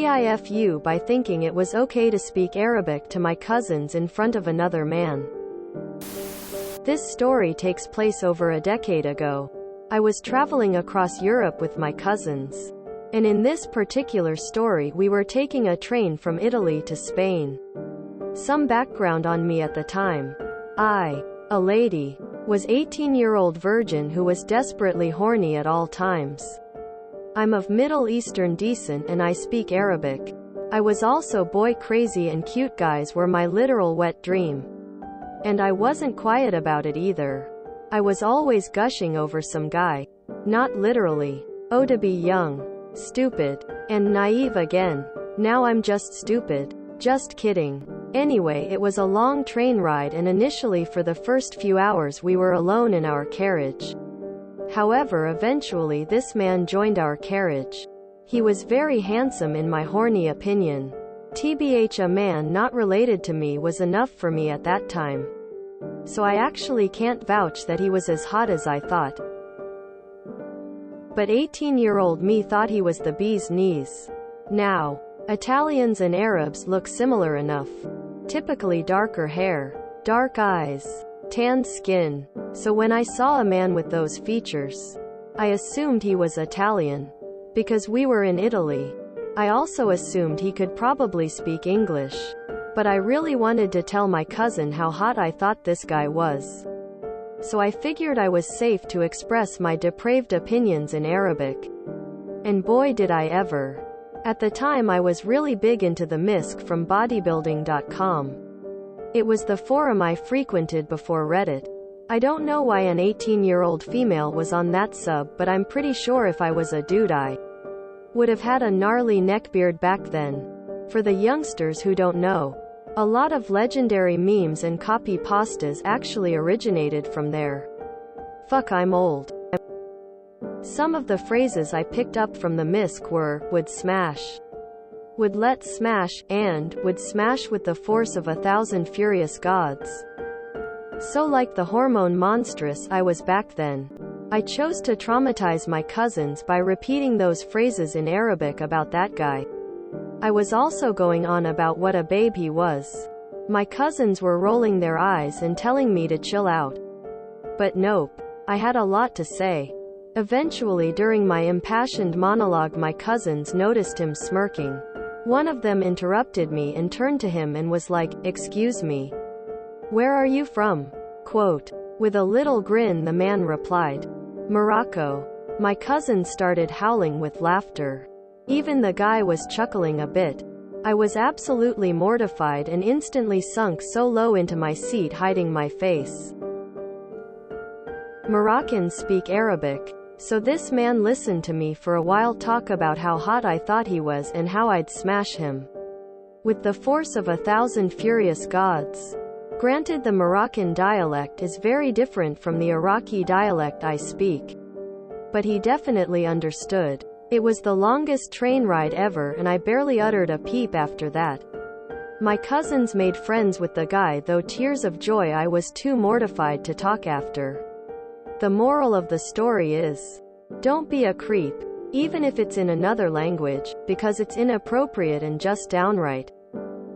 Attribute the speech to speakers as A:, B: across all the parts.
A: TIFU by thinking it was okay to speak Arabic to my cousins in front of another man. This story takes place over a decade ago. I was traveling across Europe with my cousins. And in this particular story we were taking a train from Italy to Spain. Some background on me at the time. I, a lady, was 18-year-old virgin who was desperately horny at all times. I'm of Middle Eastern descent and I speak Arabic. I was also boy crazy and cute guys were my literal wet dream. And I wasn't quiet about it either. I was always gushing over some guy. Not literally. Oh, to be young, stupid, and naive again. Now I'm just stupid. Just kidding. Anyway, it was a long train ride and initially for the first few hours we were alone in our carriage. However, eventually this man joined our carriage. He was very handsome in my horny opinion. TBH, a man not related to me was enough for me at that time. So I actually can't vouch that he was as hot as I thought. But 18-year-old me thought he was the bee's knees. Now, Italians and Arabs look similar enough. Typically darker hair, dark eyes, tanned skin. So when I saw a man with those features, I assumed he was Italian. Because we were in Italy. I also assumed he could probably speak English. But I really wanted to tell my cousin how hot I thought this guy was. So I figured I was safe to express my depraved opinions in Arabic. And boy did I ever. At the time I was really big into the misc from bodybuilding.com. It was the forum I frequented before Reddit. I don't know why an 18-year-old female was on that sub, but I'm pretty sure if I was a dude I would have had a gnarly neckbeard back then. For the youngsters who don't know, a lot of legendary memes and copy pastas actually originated from there. Fuck, I'm old. Some of the phrases I picked up from the misc were, would smash, would let's smash, and, would smash with the force of 1,000 furious gods. So like the hormone monstrous I was back then, I chose to traumatize my cousins by repeating those phrases in Arabic about that guy. I was also going on about what a babe he was. My cousins were rolling their eyes and telling me to chill out. But nope. I had a lot to say. Eventually, during my impassioned monologue, my cousins noticed him smirking. One of them interrupted me and turned to him and was like, "Excuse me. Where are you from?" Quote. With a little grin the man replied, "Morocco." My cousins started howling with laughter. Even the guy was chuckling a bit. I was absolutely mortified and instantly sunk so low into my seat, hiding my face. Moroccans speak Arabic. So this man listened to me for a while talk about how hot I thought he was and how I'd smash him with the force of 1,000 furious gods. Granted, the Moroccan dialect is very different from the Iraqi dialect I speak. But he definitely understood. It was the longest train ride ever and I barely uttered a peep after that. My cousins made friends with the guy, though tears of joy I was too mortified to talk after. The moral of the story is, don't be a creep, even if it's in another language, because it's inappropriate and just downright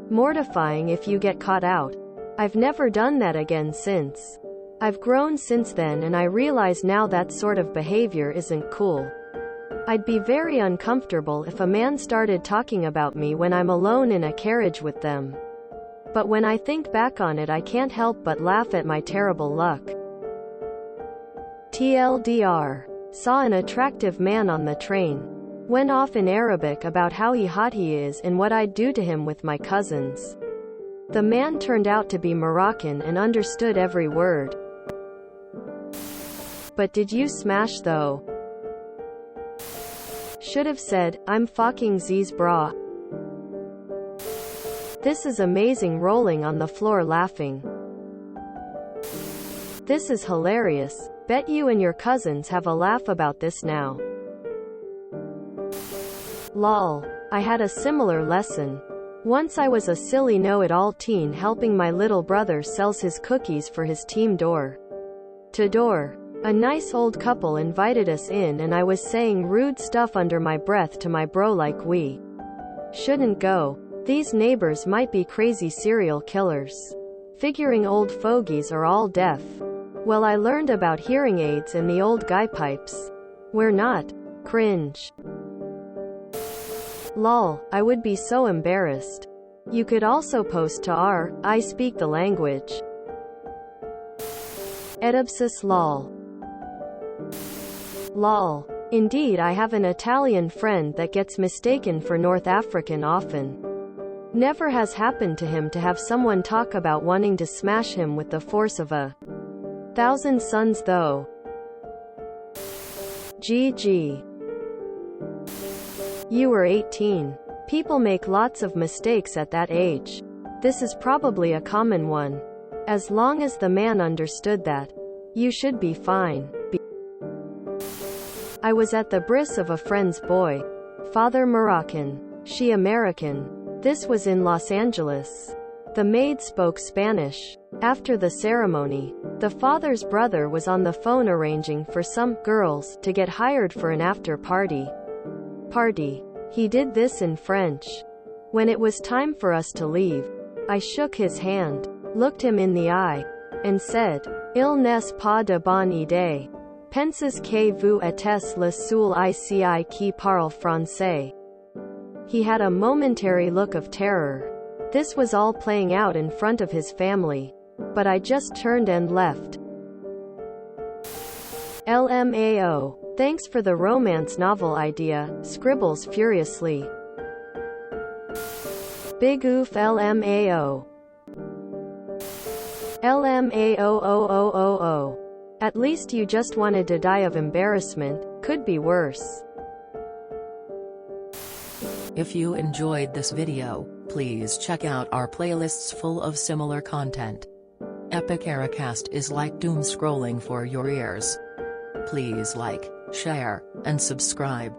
A: mortifying if you get caught out. I've never done that again since. I've grown since then and I realize now that sort of behavior isn't cool. I'd be very uncomfortable if a man started talking about me when I'm alone in a carriage with them. But when I think back on it I can't help but laugh at my terrible luck. TLDR. Saw an attractive man on the train. Went off in Arabic about how hot he is and what I'd do to him with my cousins. The man turned out to be Moroccan and understood every word. But did you smash though? Should have said, "I'm fucking Z's bra." This is amazing, rolling on the floor laughing. This is hilarious. Bet you and your cousins have a laugh about this now. Lol. I had a similar lesson. Once I was a silly know-it-all teen helping my little brother sells his cookies for his team door to door. A nice old couple invited us in and I was saying rude stuff under my breath to my bro like we Shouldn't go. These neighbors might be crazy serial killers. Figuring old fogies are all deaf. Well, I learned about hearing aids and the old guy pipes. We're not. Cringe. Lol, I would be so embarrassed. You could also post to I speak the language. Edipsis lol. Lol. Indeed, I have an Italian friend that gets mistaken for North African often. Never has happened to him to have someone talk about wanting to smash him with the force of 1,000 suns though. GG. You were 18. People make lots of mistakes at that age. This is probably a common one. As long as the man understood that, you should be fine. I was at the bris of a friend's boy. Father Moroccan. She American. This was in Los Angeles. The maid spoke Spanish. After the ceremony, the father's brother was on the phone arranging for some girls to get hired for an after party. He did this in French. When it was time for us to leave, I shook his hand, looked him in the eye, and said, "Il n'est pas de bonne idée. Penses que vous êtes le seul ici qui parle français." He had a momentary look of terror. This was all playing out in front of his family. But I just turned and left. LMAO. Thanks for the romance novel idea, scribbles furiously. Big oof LMAO. LMAO. At least you just wanted to die of embarrassment, could be worse.
B: If you enjoyed this video, please check out our playlists full of similar content. Epic Ericast is like doom scrolling for your ears. Please like, share, and subscribe.